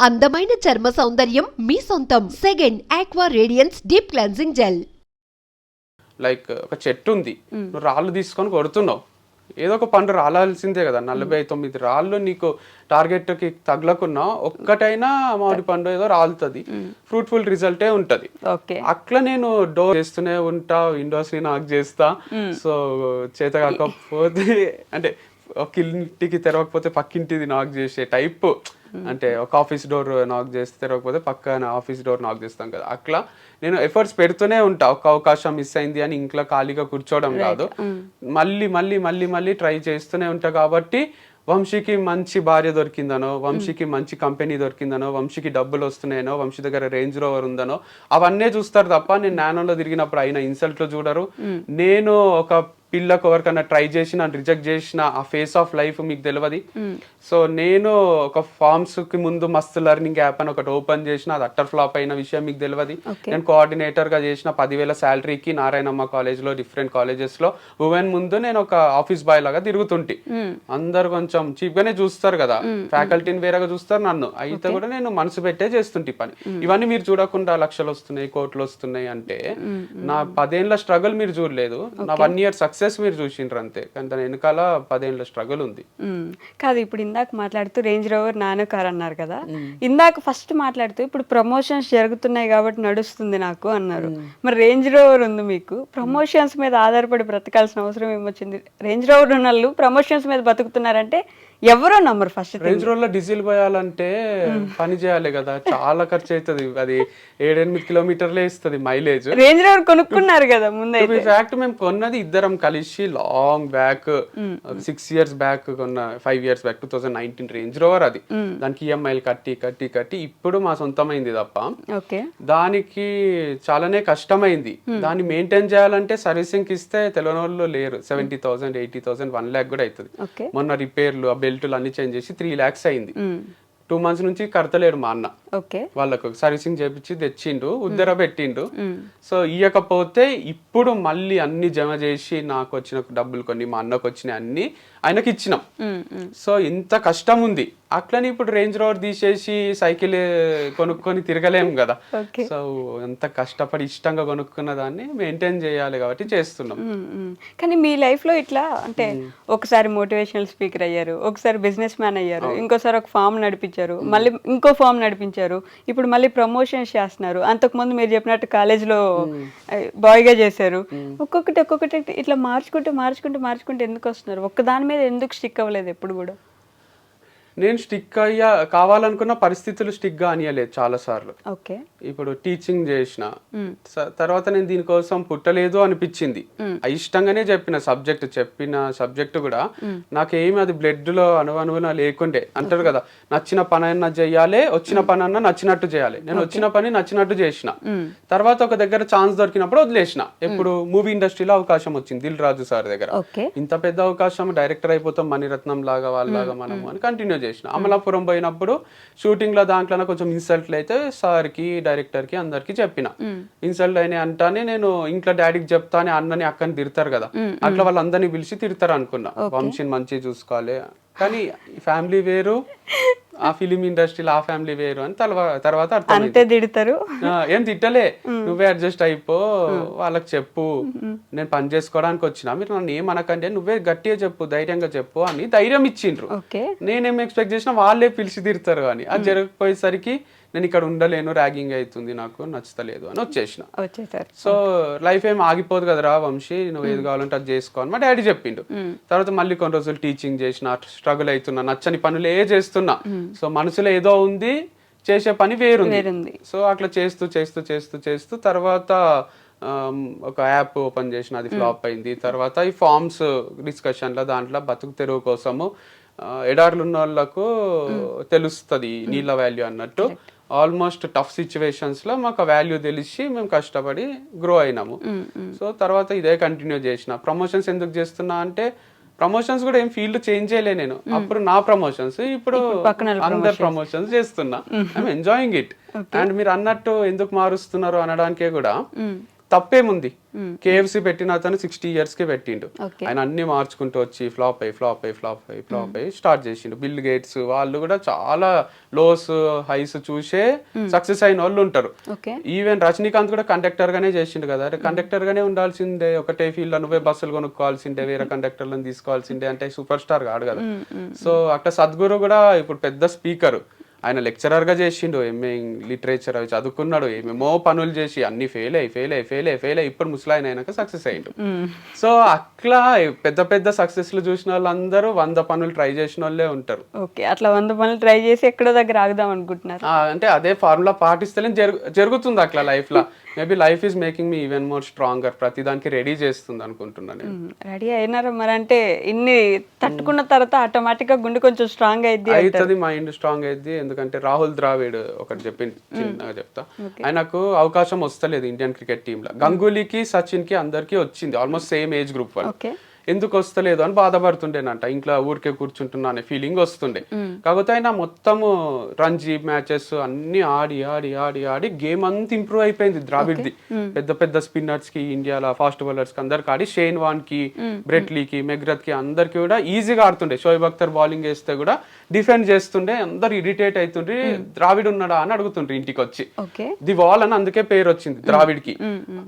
అందమైన చర్మ సౌందర్యం మీ సొంతం. Second aqua radiance deep cleansing gel. Like ఒక చెట్టు ఉంది, నువ్వు రాళ్ళు తీసుకొని కొడుతున్నావు, ఏదో ఒక పండు రాలాల్సిందే కదా. 49 రాళ్ళు నీకు టార్గెట్ కి తగలకున్నా ఒక్కటైనా మామిడి పండు ఏదో రాలుతుంది, ఫ్రూట్ఫుల్ రిజల్టే ఉంటది. అట్లా నేను డోర్ చేస్తూనే ఉంటా, విండోస్ ని నాక్ చేస్తా. సో చేత కాకపోతే అంటే ఒక ఇంటికి తెరవకపోతే పక్కింటిది నాక్ చేసే టైప్. అంటే ఒక ఆఫీస్ డోర్ నాక్ చేస్తే తెరవకపోతే పక్కన ఆఫీస్ డోర్ నాక్ చేస్తాం కదా. అట్లా నేను ఎఫర్ట్స్ పెడుతూనే ఉంటా. ఒక అవకాశం మిస్ అయింది అని ఇంట్లో ఖాళీగా కూర్చోవడం కాదు, మళ్ళీ మళ్ళీ మళ్ళీ మళ్ళీ ట్రై చేస్తూనే ఉంటా. కాబట్టి వంశీకి మంచి భార్య దొరికిందనో, వంశీకి మంచి కంపెనీ దొరికిందనో, వంశీకి డబ్బులు వస్తున్నాయనో, వంశీ దగ్గర రేంజ్ రోవర్ ఉందనో అవన్నీ చూస్తారు తప్ప నేను నానోలో తిరిగినప్పుడు అయిన ఇన్సల్ట్లు చూడరు. నేను ఒక పిల్లకు ఎవరికన్నా ట్రై చేసి నన్ను రిజెక్ట్ చేసిన ఆ ఫేస్ ఆఫ్ లైఫ్ మీకు తెలియదు. సో నేను ఒక ఫార్మ్స్ కి ముందు మస్తు లెర్నింగ్ యాప్ అని ఒకటి ఓపెన్ చేసిన, అది అట్టర్ ఫ్లాప్ అయిన విషయం మీకు తెలియదు. నేను కోఆర్డినేటర్ గా చేసిన 10,000 శాలరీకి నారాయణమ్మ కాలేజ్ లో డిఫరెంట్ కాలేజెస్ లో ఉమెన్ ముందు నేను ఒక ఆఫీస్ బాయ్ లాగా తిరుగుతుంటి. అందరు కొంచెం చీప్ గానే చూస్తారు కదా, ఫ్యాకల్టీని వేరేగా చూస్తారు నన్ను. అయితే కూడా నేను మనసు పెట్టే చేస్తుంటే పని. ఇవన్నీ మీరు చూడకుండా లక్షలు వస్తున్నాయి, కోట్లు వస్తున్నాయి అంటే నా 10 ఏళ్ల స్ట్రగుల్ మీరు చూడలేదు, నా 1 year సక్సెస్ మీరు చూసిండ్రు అంతే. కానీ దాని వెనకాల 10 ఏళ్ల స్ట్రగుల్ ఉంది. కాదు, ఇప్పుడు ఇందాక మాట్లాడుతూ రేంజ్ రోవర్ నానో కార్ అన్నారు కదా, ఇందాక ఫస్ట్ మాట్లాడుతూ ఇప్పుడు ప్రమోషన్స్ జరుగుతున్నాయి కాబట్టి నడుస్తుంది నాకు అన్నారు. మరి రేంజ్ రోవర్ ఉంది మీకు, ప్రమోషన్స్ మీద ఆధారపడి బ్రతకాల్సిన అవసరం ఏమొచ్చింది? రేంజ్ రోవర్ ఉన్న వాళ్ళు ప్రమోషన్స్ మీద బతుకుతున్నారంటే ఎవరో నమ్మరు. ఫస్ట్ రేంజ్ రోవర్ లో డీజిల్ పోయాలంటే పని చేయాలి కదా, చాలా ఖర్చు అవుతుంది. అది 7-8 కిలోమీటర్లే ఇస్తుంది మైలేజ్. రేంజ్ రోవర్ కొనుక్కున్నారు కదా ముందే. ఫ్యాక్ట్ మేము కొన్నది ఇద్దరం కలిసి లాంగ్ బ్యాక్, 6 years బ్యాక్ కొన్న, 5 years బ్యాక్ 2019 రేంజ్ రోవర్. అది దానికి ఈఎంఐలు కట్టి కట్టి కట్టి ఇప్పుడు మా సొంతమైంది తప్ప దానికి చాలానే కష్టమైంది. దాన్ని మెయింటైన్ చేయాలంటే సర్వీసింగ్ ఇస్తే తెలియని వాళ్ళు లేరు. 70,000, 80,000, 1 lakh కూడా అవుతుంది. మొన్న రిపేర్లు బెల్టులు అన్ని చేంజ్ చేసి 3 lakhs అయింది. 2 months నుంచి కడతలేడు మా అన్న. వాళ్ళకు సర్వీసింగ్ చేపించి తెచ్చిండు, ఉద్దర పెట్టిండు. సో ఇయ్యకపోతే ఇప్పుడు మళ్ళీ అన్ని జమ చేసి నాకు వచ్చిన డబ్బులు కొన్ని, మా అన్నకు వచ్చినాయి అన్ని ఆయనకి ఇచ్చినాం. సో ఇంత కష్టం ఉంది. అట్లని ఇప్పుడు రేంజ్ రోవర్ తీసేసి సైకిల్ కొనుక్కొని తిరగలేము కదా. సో ఎంత కష్టపడి ఇష్టంగా కొనుక్కున్న దాన్ని మెయింటైన్ చేయాలి కాబట్టి చేస్తున్నాం. కానీ మీ లైఫ్ లో ఇట్లా అంటే ఒకసారి మోటివేషనల్ స్పీకర్ అయ్యారు, ఒకసారి బిజినెస్ మ్యాన్ అయ్యారు, ఇంకోసారి ఒక ఫామ్ నడిపించారు, మళ్ళీ ఇంకో ఫామ్ నడిపించారు, ఇప్పుడు మళ్ళీ ప్రమోషన్స్ చేస్తున్నారు. అంతకుముందు మీరు చెప్పినట్టు కాలేజ్లో బాయ్ గా చేశారు. ఒక్కొక్కటి ఇట్లా మార్చుకుంటూ ఎందుకు వస్తున్నారు? ఒక్క దాని మీద ఎందుకు స్టిక్ అవ్వలేదు ఎప్పుడు కూడా? నేను స్టిక్ అయ్యా కావాలనుకున్న పరిస్థితులు స్టిక్ గా అనియలేదు చాలా సార్లు. ఇప్పుడు టీచింగ్ చేసిన తర్వాత నేను దీనికోసం పుట్టలేదు అనిపించింది. ఇష్టంగానే చెప్పిన సబ్జెక్ట్ కూడా నాకేమి అది బ్లడ్ లో అనువనువున లేకుండే. అంటారు కదా, నచ్చిన పని అన్నా చెయ్యాలి, వచ్చిన పని అన్నా నచ్చినట్టు చేయాలి. నేను వచ్చిన పని నచ్చినట్టు చేసిన. తర్వాత ఒక దగ్గర ఛాన్స్ దొరికినప్పుడు వదిలేసిన. ఎప్పుడు మూవీ ఇండస్ట్రీలో అవకాశం వచ్చింది దిల్ రాజు సార్ దగ్గర. ఇంత పెద్ద అవకాశం, డైరెక్టర్ అయిపోతాం మణిరత్నం లాగా వాళ్ళలాగా మనము అని కంటిన్యూ చేసిన. అమలాపురం పోయినప్పుడు షూటింగ్ లో దాంట్లో కొంచెం ఇన్సల్ట్లు అయితే సార్ కి, డైరెక్టర్ కి, అందరికి చెప్పిన. ఇన్సల్ట్ అయినా అంటానే నేను ఇంట్లో డాడీకి చెప్తా అని అన్నని అక్కని తిడతారు కదా, అట్లా వాళ్ళందరినీ పిలిచి తిడతారు అనుకున్నా. వంశీని మంచిగా చూసుకోవాలి, కానీ ఫ్యామిలీ వేరు, ఆ ఫిలిం ఇండస్ట్రీలో ఆ ఫ్యామిలీ వేరు అని తర్వాత తిడతారు. ఏం తిట్టలే, నువ్వే అడ్జస్ట్ అయిపో, వాళ్ళకి చెప్పు నేను పని చేసుకోవడానికి వచ్చినా, మీరు నన్ను ఏమనకండి, నువ్వే గట్టిగా చెప్పు, ధైర్యంగా చెప్పు అని ధైర్యం ఇచ్చిండ్రు. నేనేం ఎక్స్పెక్ట్ చేసినా వాళ్ళే పిలిచి తిడతారు అని. అది జరగకపోయేసరికి నేను ఇక్కడ ఉండలేను, ర్యాగింగ్ అవుతుంది, నాకు నచ్చలేదు అని వచ్చేసిన. సో లైఫ్ ఏం ఆగిపోదు కదరా వంశీ, నువ్వు ఏది కావాలంటే అది చేసుకో అని మా డాడీ చెప్పిండు. తర్వాత మళ్ళీ కొన్ని రోజులు టీచింగ్ చేసిన, స్ట్రగుల్ అవుతున్నా, నచ్చని పనులు చేస్తున్నా. సో మనసులో ఏదో ఉంది, చేసే పని వేరుంది. సో అట్లా చేస్తూ తర్వాత ఒక యాప్ ఓపెన్ చేసిన, అది ఫ్లాప్ అయింది. తర్వాత ఈ ఫార్మ్స్ డిస్కషన్లో దాంట్లో బతుకు తెరువు కోసము ఎడార్లు ఉన్న వాళ్ళకు తెలుస్తుంది నీళ్ళ వాల్యూ అన్నట్టు. ఆల్మోస్ట్ టఫ్ సిచ్యువేషన్స్ లో మాకు వాల్యూ తెలిసి మేము కష్టపడి గ్రో అయినాము. సో తర్వాత ఇదే కంటిన్యూ చేసిన. ప్రమోషన్స్ ఎందుకు చేస్తున్నా అంటే, ప్రమోషన్స్ కూడా ఏం ఫీల్డ్ చేంజ్ చేయలే నేను. అప్పుడు నా ప్రమోషన్స్, ఇప్పుడు అందరు ప్రమోషన్స్ చేస్తున్నా. I'm enjoying it. అండ్ మీరు అన్నట్టు ఎందుకు మారుస్తున్నారు అనడానికే కూడా తప్పేముంది. KFC పెట్టిన అతను 60 years కి పెట్టిండు. Okay. ఆయన అన్ని మార్చుకుంటూ వచ్చి ఫ్లాప్ అయ్యి స్టార్ట్ చేసిండు. బిల్ గేట్స్ వాళ్ళు కూడా చాలా లోస్ హైస్ చూసే సక్సెస్ అయిన వాళ్ళు ఉంటారు. ఓకే. ఈవెన్ రజనీకాంత్ కూడా కండక్టర్ గానే చేసిండు కదా. అరే కండక్టర్ గానే ఉండాల్సిందే, ఒకటే ఫీల్డ్ లో నువ్వే బస్సులు కొనుక్కోవాల్సిందే, వేరే కండక్టర్లను తీసుకోవాల్సిందే అంటే సూపర్ స్టార్ కాడు కదా. సో అట్లా సద్గురు కూడా ఇప్పుడు పెద్ద స్పీకర్, ఆయన లెక్చరర్ గా చేసిండు, ఎంఏ లిటరేచర్ అవి చదువుకున్నాడు, ఏమేమో పనులు చేసి అన్ని ఫెయిల్ అయ్యి ఇప్పుడు ముసలాయన అయినాక సక్సెస్ అయ్యిండు. సో అట్లా పెద్ద పెద్ద సక్సెస్లు చూసిన వాళ్ళందరూ 100 పనులు ట్రై చేసిన వాళ్ళే ఉంటారు. ఓకే, అట్లా 100 పనులు ట్రై చేసి ఎక్కడో దగ్గర ఆగుదాం అనుకుంటున్నారు. అంటే అదే ఫార్ములా పాటిస్తేనే జరుగుతుంది అట్లా లైఫ్ లో. Maybe life is making me even more stronger, ప్రతి దానికి రెడీ చేస్తుంది అనుకుంటున్నాను నేను. రెడీ అయినారా మరి? అంటే ఇన్ని తట్టుకున్న తర్వాత ఆటోమేటిక్ గా గుండె కొంచెం స్ట్రాంగ్ అవుతుంది, మైండ్ స్ట్రాంగ్ అయింది. ఎందుకంటే రాహుల్ ద్రావిడ్ ఒకటి చిన్నగా చెప్తా, ఆయనకు అవకాశం వస్తలేదు ఇండియన్ క్రికెట్ టీమ్ లో. గంగూలీకి సచిన్ కి అందరికి వచ్చింది, ఆల్మోస్ట్ సేమ్ ఏజ్ గ్రూప్ వాళ్ళు. ఎందుకు వస్తలేదు అని బాధపడుతుండేనంట, ఇంట్లో ఊరికే కూర్చుంటున్నా అనే ఫీలింగ్ వస్తుండే. కాకపోతే ఆయన మొత్తము రంజీ మ్యాచెస్ అన్ని ఆడి ఆడి ఆడి ఆడి గేమ్ అంతా ఇంప్రూవ్ అయిపోయింది ద్రావిడ్ది. పెద్ద పెద్ద స్పిన్నర్స్ కి, ఇండియాలో ఫాస్ట్ బౌలర్స్ కి అందరికి ఆడి, షేన్ వాన్ కి, బ్రెట్లీకి, మెగ్రత్ కి అందరికి కూడా ఈజీగా ఆడుతుండే. షోయబ్ అఖ్తర్ బౌలింగ్ వేస్తే కూడా డిఫెండ్ చేస్తుండే, అందరు ఇరిటేట్ అవుతుండ్రి, ద్రావిడ్ ఉన్నాడా అని అడుగుతుండ్రి ఇంటికి వచ్చి. ది వాల్ అని అందుకే పేరు వచ్చింది ద్రావిడ్ కి.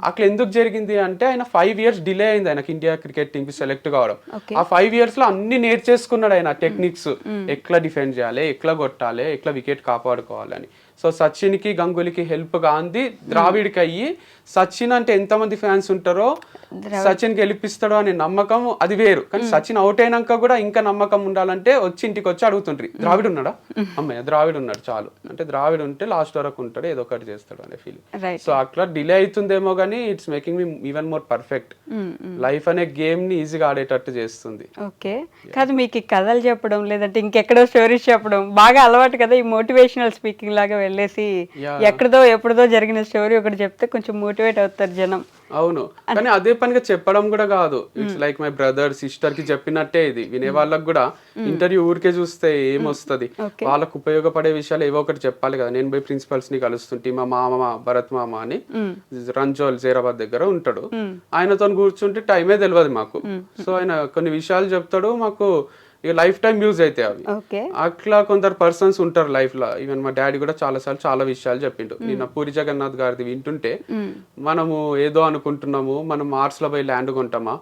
అట్లా ఎందుకు జరిగింది అంటే ఆయన 5 years డిలే అయింది ఆయనకి ఇండియా క్రికెట్ టీమ్ కి సెలెక్ట్ కావడం. ఆ 5 years లో అన్ని నేర్చేసుకున్నాడు ఆయన టెక్నిక్స్, ఎట్లా డిఫెండ్ చేయాలి, ఎట్లా కొట్టాలి, ఎట్లా వికెట్ కాపాడుకోవాలని. సో సచిన్ కి గంగూలీకి హెల్ప్ గాంధీ ద్రావిడ్కి అయ్యి, సచిన్ అంటే ఎంతమంది ఫ్యాన్స్ ఉంటారో సచిన్ గెలిపిస్తాడో అనే నమ్మకం అది వేరు. కానీ సచిన్ అవుట్ అయినాక కూడా ఇంకా నమ్మకం ఉండాలంటే వచ్చి ఇంటికి వచ్చి అడుగుతుండ్రి, ద్రావిడ్ ఉన్నాడా, అమ్మయ్య ద్రావిడ్ ఉన్నాడు చాలు, అంటే ద్రావిడ్ ఉంటే లాస్ట్ వరకు ఉంటాడు, ఏదో ఒకటి చేస్తాడు అనే ఫీలింగ్. సో అట్లా డిలే అవుతుందేమో కానీ it's making me even more perfect. Life అనే గేమ్ ని ఈజీగా ఆడేటట్టు చేస్తుంది. ఓకే, కాదు మీకు కథలు చెప్పడం లేదంటే ఇంకెక్కడో స్టోరీస్ చెప్పడం బాగా అలవాటు కదా, ఈ మోటివేషనల్ స్పీకింగ్ లాగా వెళ్ళేసి ఎక్కడదో ఎప్పుడుదో జరిగిన స్టోరీ ఒకటి చెప్తే కొంచెం మోటివేట్ అవుతారు జనం. అవును, కానీ అదే పనిగా చెప్పడం కూడా కాదు, it's like my brother sister కి చెప్పినట్టే ఇది. వినే వాళ్ళకి కూడా ఇంటర్వ్యూ ఊరికే చూస్తే ఏమొస్తుంది, వాళ్ళకు ఉపయోగపడే విషయాలు ఏవో ఒకటి చెప్పాలి కదా. నేను పోయి ప్రిన్సిపల్స్ ని కలుస్తుంటే, మా మామ భరత్ మామ అని రంజోల్ జైరాబాద్ దగ్గర ఉంటాడు, ఆయనతో కూర్చుంటే టైమే తెలియదు మాకు. సో ఆయన కొన్ని విషయాలు చెప్తాడు, మాకు లైఫ్ టైం యూజ్ అయితే అవి. అట్లా కొందరు పర్సన్స్ ఉంటారు లైఫ్ లో. ఈవెన్ మా డాడీ కూడా చాలా విషయాలు చెప్పిండు. నిన్న పూరి జగన్నాథ్ గారిది వింటుంటే, మనము ఏదో అనుకుంటున్నాము, మనం మార్స్ లో పోయి ల్యాండ్ కొంటామా,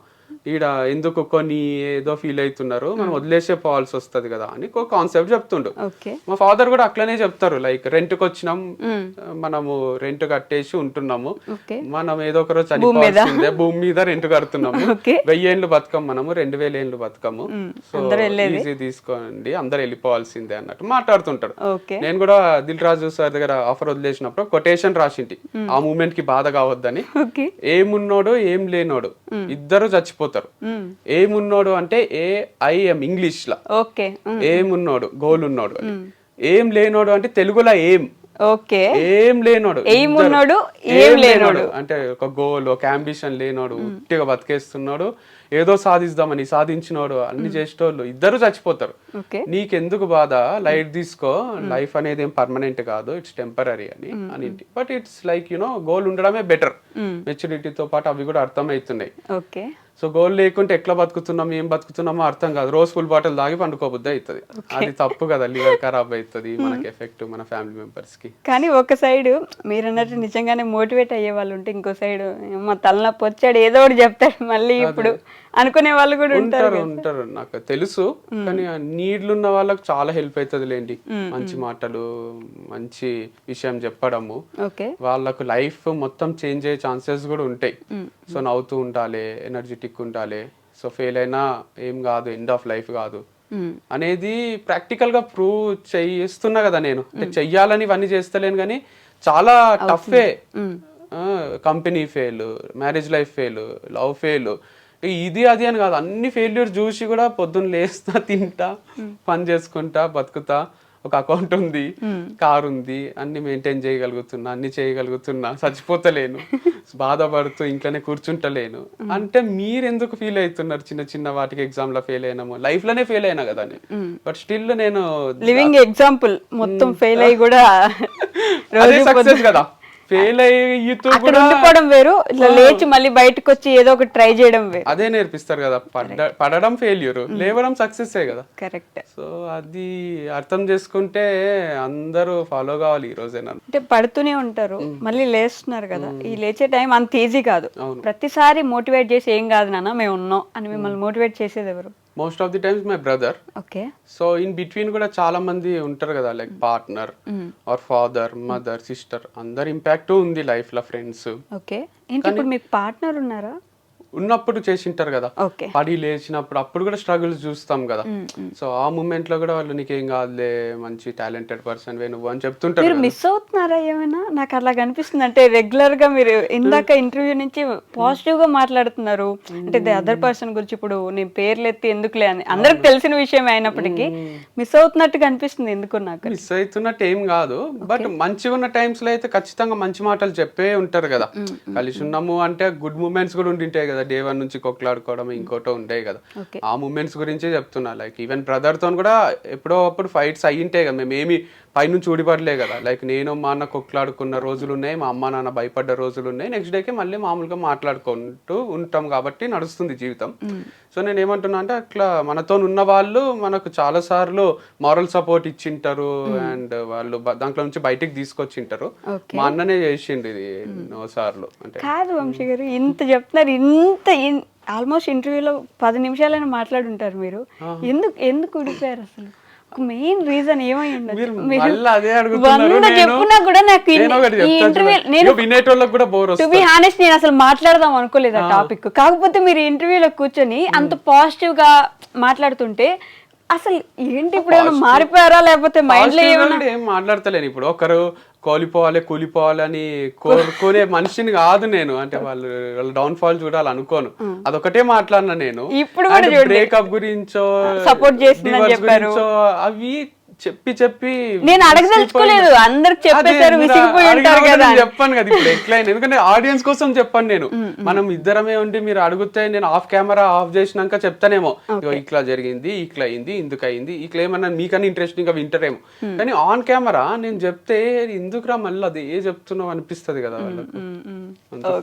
ఈడ ఎందుకు కొన్ని ఏదో ఫీల్ అవుతున్నారు, మనం వదిలేసే పోవాల్సి వస్తుంది కదా అని ఒక కాన్సెప్ట్ చెప్తుండు. మా ఫాదర్ కూడా అట్లనే చెప్తారు, లైక్ రెంట్కి వచ్చినాం, మనము రెంట్ కట్టేసి ఉంటున్నాము, మనం ఏదో ఒక రోజు చనిపోవాల్సిందే, భూమి మీద రెంట్ కడుతున్నాము, 1000 ఏళ్ళు బతకం, మనము 2000 ఏళ్ళు బతకము, సో ఈజీ తీసుకోండి, అందరు వెళ్ళిపోవాల్సిందే అన్నట్టు మాట్లాడుతుంటారు. నేను కూడా దిల్ రాజు సార్ దగ్గర ఆఫర్ వదిలేసినప్పుడు కొటేషన్ రాసింటి, ఆ మూమెంట్ కి బాధ కావద్దని. ఏమున్నోడు ఏం లేనోడు ఇద్దరు చచ్చిపోతారు. ఏమున్నోడు అంటే AIM ఇంగ్లీష్ లా, ఏమున్నోడు గోల్ ఉన్నోడు, ఏం లేనోడు అంటే తెలుగులో ఏం లేనోడు, ఏం లేనోడు అంటే ఒక గోల్, ఒక అంబిషన్ లేనోడు, ఉట్టిగా బతికేస్తున్నాడు, ఏదో సాధిద్దామని సాధించినోడు, అన్ని చేసేటోళ్ళు ఇద్దరు చచ్చిపోతారు. నీకెందుకు బాధ, లైట్ తీసుకో, లైఫ్ అనేది ఏం పర్మనెంట్ కాదు, ఇట్స్ టెంపరీ అని. బట్ ఇట్స్ లైక్ గోల్ ఉండడమే బెటర్. మెచ్యూరిటీతో పాటు అవి కూడా అర్థమవుతున్నాయి. సో గోల్ లేకుంటే ఎట్లా బతుకుతున్నాం, ఏం బతుకుతున్నామో అర్థం కాదు, రోజు ఫుల్ బాటిల్ దాగి పండుకోబుద్ది అవుతుంది. అది తప్పు కదా, లివర్ ఖరాబ్ అవుతుంది, మనకి ఎఫెక్ట్ మన ఫ్యామిలీ మెంబర్స్ కి. కానీ ఒక సైడ్ మీరు అన్నట్టు నిజంగానే మోటివేట్ అయ్యే వాళ్ళు ఉంటే, ఇంకో సైడ్ మా తలనొప్పి వచ్చాడు ఏదో ఒకటి చెప్తాడు మళ్ళీ ఇప్పుడు అనుకునే వాళ్ళు కూడా ఉంటారు. నాకు తెలుసు, కానీ నీడ్లున్న వాళ్ళకి చాలా హెల్ప్ అవుతుంది లేండి, మంచి మాటలు, మంచి విషయం చెప్పడము, వాళ్ళకు లైఫ్ మొత్తం చేంజ్ అయ్యే ఛాన్సెస్ కూడా ఉంటాయి. సో నవ్వుతూ ఉండాలి, ఎనర్జెటిక్ ఉండాలి, సో ఫెయిల్ అయినా ఏం కాదు, ఎండ్ ఆఫ్ లైఫ్ కాదు అనేది ప్రాక్టికల్ గా ప్రూవ్ చేస్తున్నా కదా నేను. అంటే చెయ్యాలని ఇవన్నీ చేస్తలేను, కానీ చాలా టఫే. Company fail, marriage life fail, love fail, ఇది అది అని కాదు, అన్ని ఫెయిల్యూర్ చూసి కూడా పొద్దున్న లేస్తా, తింటా, పని చేసుకుంటా, బతుకుతా, ఒక అకౌంట్ ఉంది, కార్ ఉంది, అన్ని మెయింటైన్ చేయగలుగుతున్నా, అన్ని చేయగలుగుతున్నా, చచ్చిపోతలేను, బాధపడుతూ ఇంట్లోనే కూర్చుంటలేను అంటే మీరెందుకు ఫీల్ అవుతున్నారు? చిన్న చిన్న వాటికి ఎగ్జామ్ లో ఫెయిల్ అయినాము, లైఫ్ లోనే ఫెయిల్ అయినా కదా నేను, బట్ స్టిల్ నేను లివింగ్ ఎగ్జాంపుల్, మొత్తం ఫెయిల్ అయ్యి కూడా సక్సెస్ కదా. ఫెయిల్ అయ్యితూ అక్కడ కూడా ఉండిపోవడం వేరు, ఇట్లా లేచి మళ్ళీ బయటకు వచ్చి ఏదో ఒకటి ట్రై చేయడం వేరు. అదే నేర్పిస్తారు కదా, పడడం ఫెయిల్యూర్, లేవడం సక్సెస్ కదా. కరెక్ట్. సో అది అర్థం చేసుకుంటే అందరూ ఫాలో కావాలి ఈ రోజే. నన్ను అంటే పడుతూనే ఉంటారు, మళ్ళీ లేస్తున్నారు కదా, ఈ లేచే టైం అంత ఈజీ కాదు. అవును. ప్రతిసారి మోటివేట్ చేసి ఏం కాదు నాన్న మేము ఉన్నాం అని మిమ్మల్ని మోటివేట్ చేసేది ఎవరు? Most of the times my brother. Okay. So in between కూడా చాలా మంది ఉంటారు కదా, like partner or father, mother, sister, అందరు ఇంపాక్ట్ ఉంది లైఫ్ లో, ఫ్రెండ్స్. ఓకే. ఏంటి ఇప్పుడు మీకు పార్ట్నర్ ఉన్నారా? ఉన్నప్పుడు చేసింటారు కదా, ఓకే. పడి లేచినప్పుడు అప్పుడు కూడా స్ట్రగుల్స్ చూస్తాం కదా. సో ఆ మూమెంట్ లో కూడా వాళ్ళు నీకేం కాదులే, మంచి టాలెంటెడ్ పర్సన్ వే నువ్వు అని చెప్తుంటారు. మీరు మిస్ అవుతున్నారా ఏమైనా? నాకు అలా కనిపిస్తుంది. అంటే రెగ్యులర్ గా మీరు ఇందాక ఇంటర్వ్యూ నుంచి పాజిటివ్ గా మాట్లాడుతున్నారు, అంటే ది అదర్ పర్సన్ గురించి. ఇప్పుడు నేను పేర్లు ఎత్తి ఎందుకులే అని అందరికి తెలిసిన విషయం అయినప్పటికీ మిస్ అవుతున్నట్టుగా అనిపిస్తుంది. ఎందుకు నాకు మిస్ అవుతున్నట్టు ఏం కాదు, బట్ మంచిగా ఉన్న టైమ్స్ లో అయితే ఖచ్చితంగా మంచి మాటలు చెప్పే ఉంటారు కదా. కలిసి ఉన్నాము అంటే గుడ్ మూమెంట్స్ కూడా ఉండింటాయి కదా, డే 1 నుంచి కొట్లాడుకోవడం ఇంకోటో ఉంటాయి కదా. ఆ మూమెంట్స్ గురించే చెప్తున్నా. లైక్ ఈవెన్ బ్రదర్ తో కూడా ఎప్పుడో అప్పుడు ఫైట్స్ అయ్యింటాయి కదా, మేము ఏమి పైనుంచి ఊడిపడలే కదా. లైక్ నేను మా అన్న కొట్లాడుకున్న రోజులు ఉన్నాయి, మా అమ్మ నాన్న భయపడ్డ రోజులు ఉన్నాయి. నెక్స్ట్ డేకి మళ్ళీ మామూలుగా మాట్లాడుకుంటూ ఉంటాం కాబట్టి నడుస్తుంది జీవితం. సో నేను ఏమంటున్నా అంటే, అట్లా మనతో ఉన్న వాళ్ళు మనకు చాలా సార్లు మారల్ సపోర్ట్ ఇచ్చింటారు, అండ్ వాళ్ళు దాంట్లో నుంచి బయటికి తీసుకొచ్చింటారు. మా అన్ననే చేసిండు ఇది ఎన్నో సార్లు. అంటే కాదు వంశీ గారు, ఇంత చెప్తున్నారు, ఇంత ఆల్మోస్ట్ ఇంటర్వ్యూలో 10 నిమిషాలైనా మాట్లాడుంటారు మీరు. ఎందుకు ఊడిపోయారు అసలు? మెయిన్ రీజన్ ఏమై ఉండదు? చెప్పున్నా కూడా నాకు నేను అసలు మాట్లాడదాం అనుకోలేదు ఆ టాపిక్. కాకపోతే మీరు ఇంటర్వ్యూలో కూర్చొని అంత పాజిటివ్ గా మాట్లాడుతుంటే అసలు ఏంటి, ఇప్పుడు ఏమైనా మారిపోయారా, లేకపోతే మైండ్ లో ఏం మాట్లాడతలేను. ఇప్పుడు ఒకరు కూలిపోవాలి అని కోరుకునే మనిషిని కాదు నేను. అంటే వాళ్ళ డౌన్ ఫాల్ చూడాలి అనుకోను, అదొకటే మాట్లాడినా నేను. ఇప్పుడు బ్రేకప్ గురించో సపోర్ట్ చేసిందని చెప్పారు, అవి చెప్పి నేను అడగదలుచుకోలేదు, అందరికి చెప్పేసారు, విసిగిపోయి ఉంటారు కదా. చెప్పాను కదా ఇప్పుడు ఎట్లయినా, ఎందుకంటే ఆడియన్స్ కోసం చెప్పాను నేను. మనం ఇద్దరమే ఉండి మీరు అడిగితే నేను ఆఫ్ కెమెరా ఆఫ్ చేసినాక చెప్తానేమో, ఇట్లా జరిగింది, ఇట్లా అయింది, ఇందుకు అయింది, ఇట్లా ఏమన్నా మీకన్నా ఇంట్రెస్టింగ్ గా వింటారేమో. కానీ ఆన్ కెమెరా నేను చెప్తే ఎందుకురా మళ్ళీ అది ఏ చెప్తున్నావు అనిపిస్తుంది కదా వాళ్ళకు.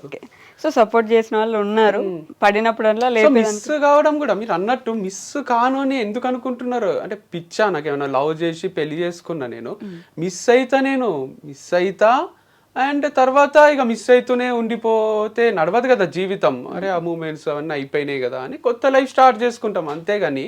ఓకే. సో సపోర్ట్ చేసిన వాళ్ళు ఉన్నారు, పడినప్పుడల్లా మిస్ కావడం కూడా మీరు అన్నట్టు మిస్ కాను అని ఎందుకు అనుకుంటున్నారు అంటే, పిచ్చా నాకేమన్నా లవ్ చేసి పెళ్లి చేసుకున్నా నేను మిస్ అయితా అండ్ తర్వాత ఇక మిస్ అవుతూనే ఉండిపోతే నడవదు కదా జీవితం. అరే ఆ మూమెంట్స్ అవన్నీ అయిపోయినాయి కదా అని కొత్త లైఫ్ స్టార్ట్ చేసుకుంటాం, అంతేగాని